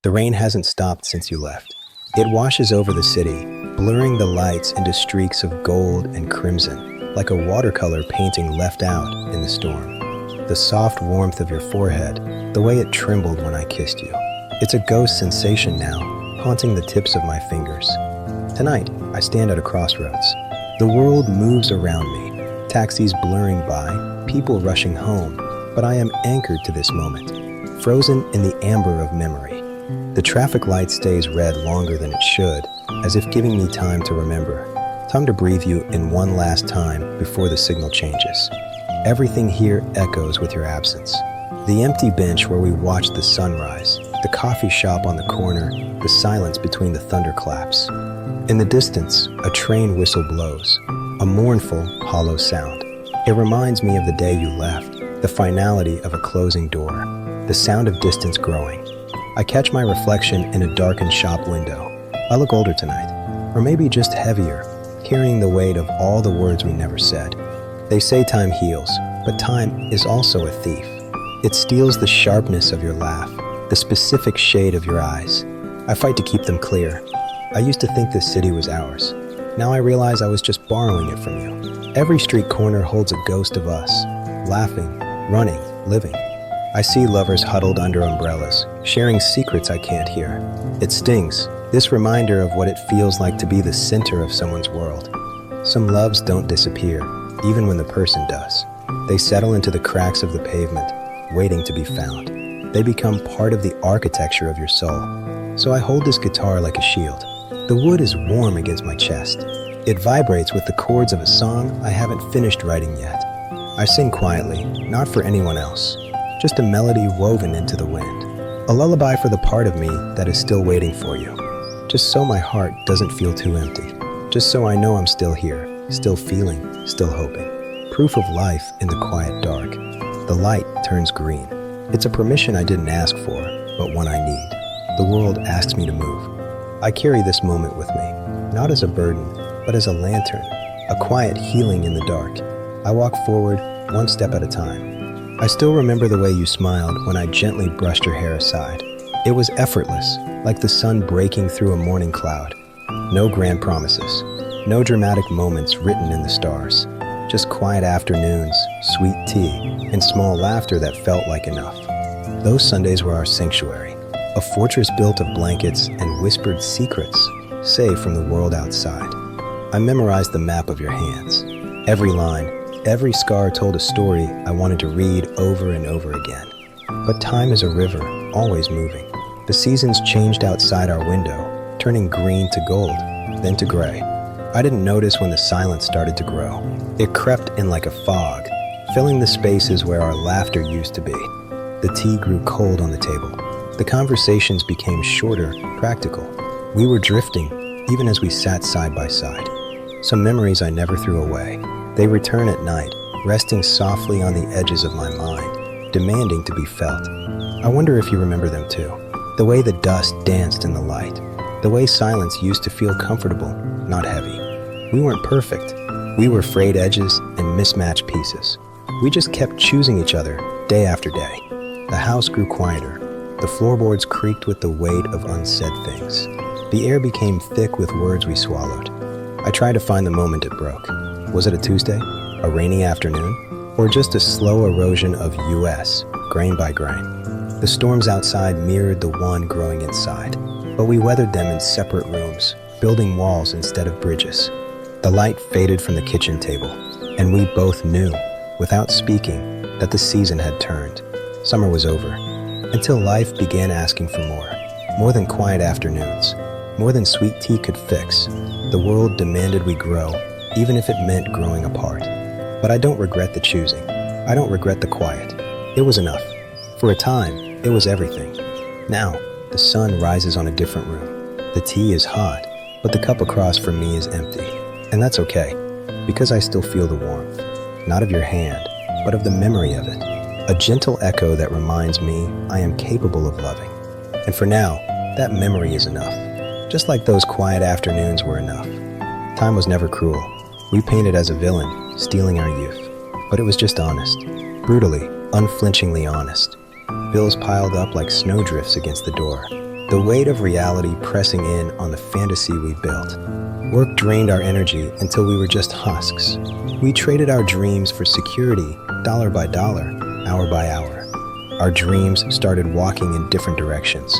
The rain hasn't stopped since you left. It washes over the city, blurring the lights into streaks of gold and crimson, like a watercolor painting left out in the storm. The soft warmth of your forehead, the way it trembled when I kissed you. It's a ghost sensation now, haunting the tips of my fingers. Tonight, I stand at a crossroads. The world moves around me, taxis blurring by, people rushing home, but I am anchored to this moment, frozen in the amber of memory. The traffic light stays red longer than it should, as if giving me time to remember, time to breathe you in one last time before the signal changes. Everything here echoes with your absence. The empty bench where we watched the sunrise, the coffee shop on the corner, the silence between the thunderclaps. In the distance, a train whistle blows, a mournful, hollow sound. It reminds me of the day you left, the finality of a closing door, the sound of distance growing. I catch my reflection in a darkened shop window. I look older tonight, or maybe just heavier, carrying the weight of all the words we never said. They say time heals, but time is also a thief. It steals the sharpness of your laugh, the specific shade of your eyes. I fight to keep them clear. I used to think this city was ours. Now I realize I was just borrowing it from you. Every street corner holds a ghost of us, laughing, running, living. I see lovers huddled under umbrellas, sharing secrets I can't hear. It stings, this reminder of what it feels like to be the center of someone's world. Some loves don't disappear, even when the person does. They settle into the cracks of the pavement, waiting to be found. They become part of the architecture of your soul. So I hold this guitar like a shield. The wood is warm against my chest. It vibrates with the chords of a song I haven't finished writing yet. I sing quietly, not for anyone else, just a melody woven into the wind. A lullaby for the part of me that is still waiting for you. Just so my heart doesn't feel too empty. Just so I know I'm still here, still feeling, still hoping. Proof of life in the quiet dark. The light turns green. It's a permission I didn't ask for, but one I need. The world asks me to move. I carry this moment with me, not as a burden, but as a lantern, a quiet healing in the dark. I walk forward, one step at a time. I still remember the way you smiled when I gently brushed your hair aside. It was effortless, like the sun breaking through a morning cloud. No grand promises, no dramatic moments written in the stars. Just quiet afternoons, sweet tea, and small laughter that felt like enough. Those Sundays were our sanctuary, a fortress built of blankets and whispered secrets, safe from the world outside. I memorized the map of your hands. Every line, every scar told a story I wanted to read over and over again. But time is a river, always moving. The seasons changed outside our window, turning green to gold, then to gray. I didn't notice when the silence started to grow. It crept in like a fog, filling the spaces where our laughter used to be. The tea grew cold on the table. The conversations became shorter, practical. We were drifting, even as we sat side by side. Some memories I never threw away. They return at night, resting softly on the edges of my mind, demanding to be felt. I wonder if you remember them too. The way the dust danced in the light. The way silence used to feel comfortable, not heavy. We weren't perfect. We were frayed edges and mismatched pieces. We just kept choosing each other day after day. The house grew quieter. The floorboards creaked with the weight of unsaid things. The air became thick with words we swallowed. I tried to find the moment it broke. Was it a Tuesday? A rainy afternoon? Or just a slow erosion of US, grain by grain? The storms outside mirrored the one growing inside, but we weathered them in separate rooms, building walls instead of bridges. The light faded from the kitchen table, and we both knew, without speaking, that the season had turned. Summer was over, until life began asking for more than quiet afternoons, more than sweet tea could fix. The world demanded we grow, even if it meant growing apart. But I don't regret the choosing. I don't regret the quiet. It was enough. For a time, it was everything. Now, the sun rises on a different room. The tea is hot, but the cup across from me is empty. And that's okay, because I still feel the warmth, not of your hand, but of the memory of it. A gentle echo that reminds me I am capable of loving. And for now, that memory is enough. Just like those quiet afternoons were enough. Time was never cruel. We painted as a villain, stealing our youth. But it was just honest. Brutally, unflinchingly honest. Bills piled up like snowdrifts against the door. the weight of reality pressing in on the fantasy we built. Work drained our energy until we were just husks. We traded our dreams for security, dollar by dollar, hour by hour. Our dreams started walking in different directions.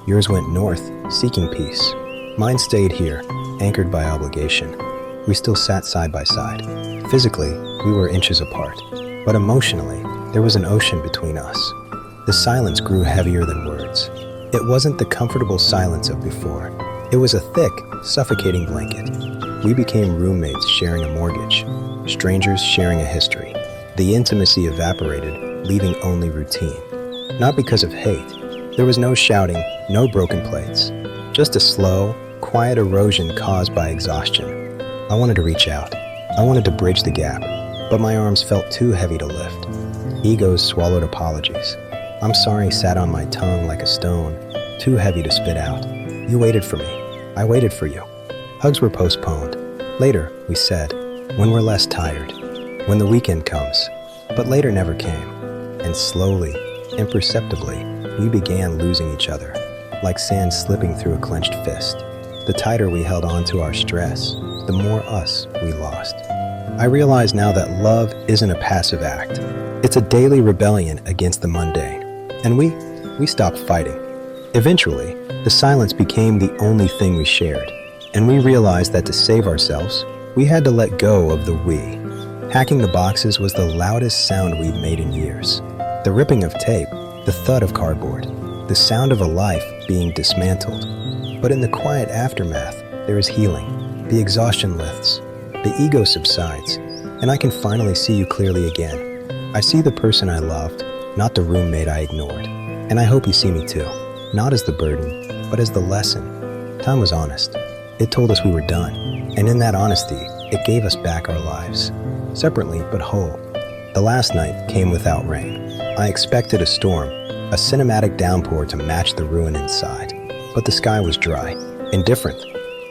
Yours went north, seeking peace. Mine stayed here, anchored by obligation. We still sat side by side. Physically, we were inches apart, but emotionally, there was an ocean between us. The silence grew heavier than words. It wasn't the comfortable silence of before. It was a thick, suffocating blanket. We became roommates sharing a mortgage, strangers sharing a history. The intimacy evaporated, leaving only routine. Not because of hate. There was no shouting, no broken plates. Just a slow, quiet erosion caused by exhaustion. I wanted to reach out. I wanted to bridge the gap, but my arms felt too heavy to lift. Egos swallowed apologies. I'm sorry sat on my tongue like a stone, too heavy to spit out. You waited for me. I waited for you. Hugs were postponed. Later, we said, when we're less tired, when the weekend comes. But later never came. And slowly, imperceptibly, we began losing each other, like sand slipping through a clenched fist. The tighter we held on to our stress, the more us we lost. I realize now that love isn't a passive act. It's a daily rebellion against the mundane. And we stopped fighting. Eventually, the silence became the only thing we shared. And we realized that to save ourselves, we had to let go of the we. Hacking the boxes was the loudest sound we'd made in years. The ripping of tape, the thud of cardboard, the sound of a life being dismantled. But in the quiet aftermath, there is healing. The exhaustion lifts. The ego subsides. And I can finally see you clearly again. I see the person I loved, not the roommate I ignored. And I hope you see me too. Not as the burden, but as the lesson. Time was honest. It told us we were done. And in that honesty, it gave us back our lives. Separately, but whole. The last night came without rain. I expected a storm, a cinematic downpour to match the ruin inside. But the sky was dry, indifferent.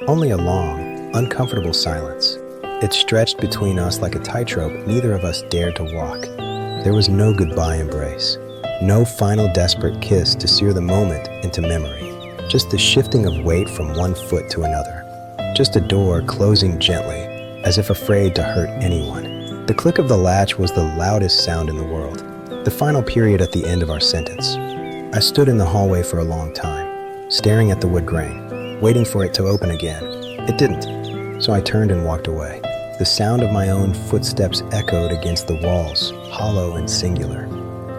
Only a long, uncomfortable silence. It stretched between us like a tightrope neither of us dared to walk. There was no goodbye embrace. No final desperate kiss to sear the moment into memory. Just the shifting of weight from one foot to another. Just a door closing gently, as if afraid to hurt anyone. The click of the latch was the loudest sound in the world. The final period at the end of our sentence. I stood in the hallway for a long time, staring at the wood grain, waiting for it to open again. It didn't, so I turned and walked away. The sound of my own footsteps echoed against the walls, hollow and singular.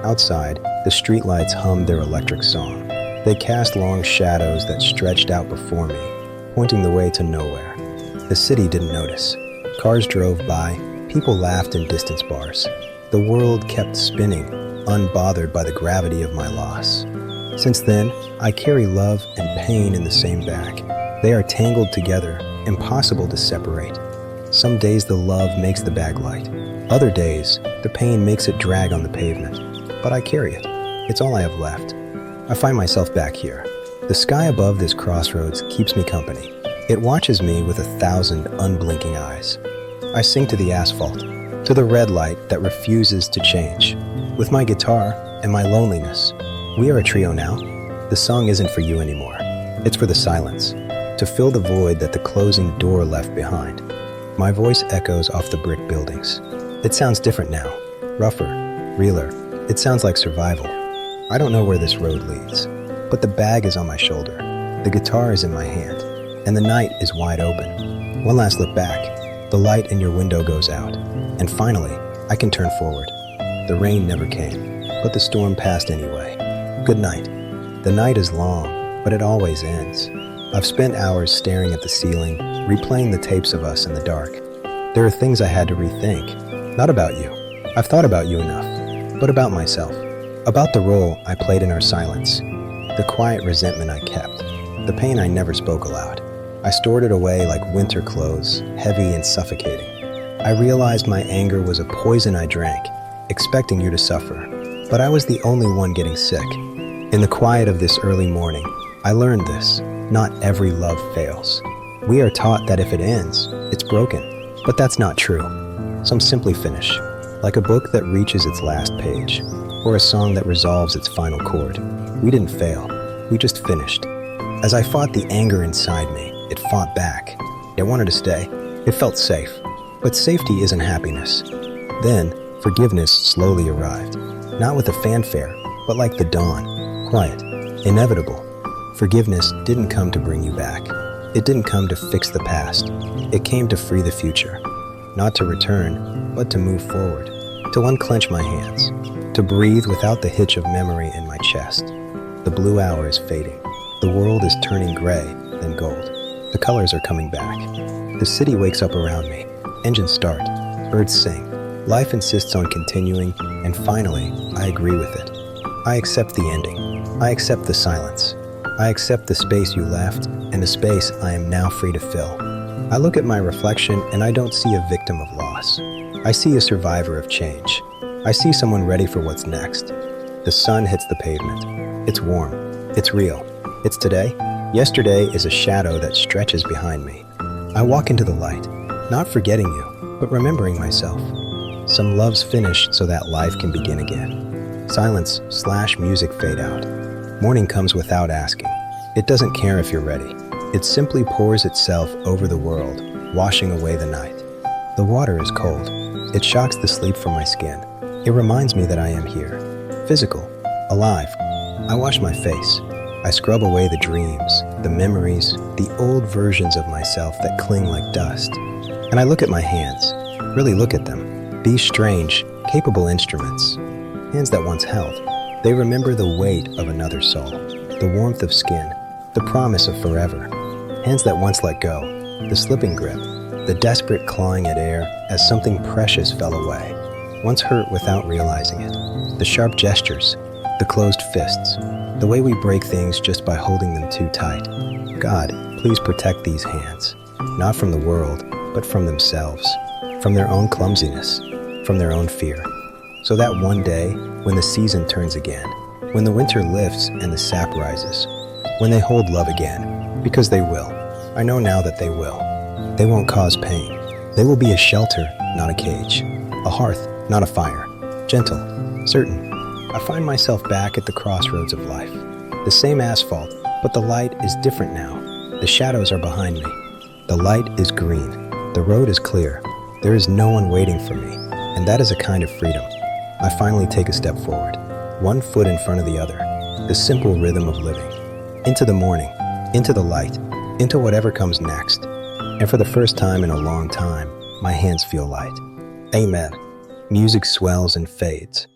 Outside, the streetlights hummed their electric song. They cast long shadows that stretched out before me, pointing the way to nowhere. The city didn't notice. Cars drove by, people laughed in distance bars. The world kept spinning, unbothered by the gravity of my loss. Since then, I carry love and pain in the same bag. They are tangled together, impossible to separate. Some days the love makes the bag light. Other days, the pain makes it drag on the pavement. But I carry it. It's all I have left. I find myself back here. The sky above this crossroads keeps me company. It watches me with 1,000 unblinking eyes. I sing to the asphalt, to the red light that refuses to change. With my guitar and my loneliness, we are a trio now. The song isn't for you anymore. It's for the silence, to fill the void that the closing door left behind. My voice echoes off the brick buildings. It sounds different now, rougher, realer. It sounds like survival. I don't know where this road leads, but the bag is on my shoulder. The guitar is in my hand, and the night is wide open. One last look back. The light in your window goes out, and finally, I can turn forward. The rain never came, but the storm passed anyway. Good night. The night is long, but it always ends. I've spent hours staring at the ceiling, replaying the tapes of us in the dark. There are things I had to rethink. Not about you. I've thought about you enough. But about myself, about the role I played in our silence, the quiet resentment I kept, the pain I never spoke aloud. I stored it away like winter clothes, heavy and suffocating. I realized my anger was a poison I drank, expecting you to suffer, but I was the only one getting sick. In the quiet of this early morning, I learned this: not every love fails. We are taught that if it ends, it's broken, but that's not true. Some simply finish. Like a book that reaches its last page, or a song that resolves its final chord. We didn't fail, we just finished. As I fought the anger inside me, it fought back. It wanted to stay. It felt safe. But safety isn't happiness. Then, forgiveness slowly arrived. Not with a fanfare, but like the dawn. Quiet. Inevitable. Forgiveness didn't come to bring you back. It didn't come to fix the past. It came to free the future. Not to return, but to move forward. To unclench my hands. To breathe without the hitch of memory in my chest. The blue hour is fading. The world is turning gray, then gold. The colors are coming back. The city wakes up around me. Engines start. Birds sing. Life insists on continuing, and finally, I agree with it. I accept the ending. I accept the silence. I accept the space you left, and the space I am now free to fill. I look at my reflection, and I don't see a victim of loss. I see a survivor of change. I see someone ready for what's next. The sun hits the pavement. It's warm. It's real. It's today. Yesterday is a shadow that stretches behind me. I walk into the light, not forgetting you, but remembering myself. Some loves finish so that life can begin again. Silence / music fade out. Morning comes without asking. It doesn't care if you're ready. It simply pours itself over the world, washing away the night. The water is cold. It shocks the sleep from my skin. It reminds me that I am here. Physical. Alive. I wash my face. I scrub away the dreams, the memories, the old versions of myself that cling like dust. And I look at my hands. Really look at them. These strange, capable instruments. Hands that once held. They remember the weight of another soul, the warmth of skin, the promise of forever. Hands that once let go, the slipping grip, the desperate clawing at air as something precious fell away, once hurt without realizing it. The sharp gestures, the closed fists, the way we break things just by holding them too tight. God, please protect these hands, not from the world, but from themselves, from their own clumsiness, from their own fear. So that one day, when the season turns again, when the winter lifts and the sap rises, when they hold love again, because they will. I know now that they will. They won't cause pain. They will be a shelter, not a cage. A hearth, not a fire. Gentle, certain. I find myself back at the crossroads of life. The same asphalt, but the light is different now. The shadows are behind me. The light is green. The road is clear. There is no one waiting for me, and that is a kind of freedom. I finally take a step forward, one foot in front of the other, the simple rhythm of living. Into the morning, into the light, into whatever comes next. And for the first time in a long time, my hands feel light. Amen. Music swells and fades.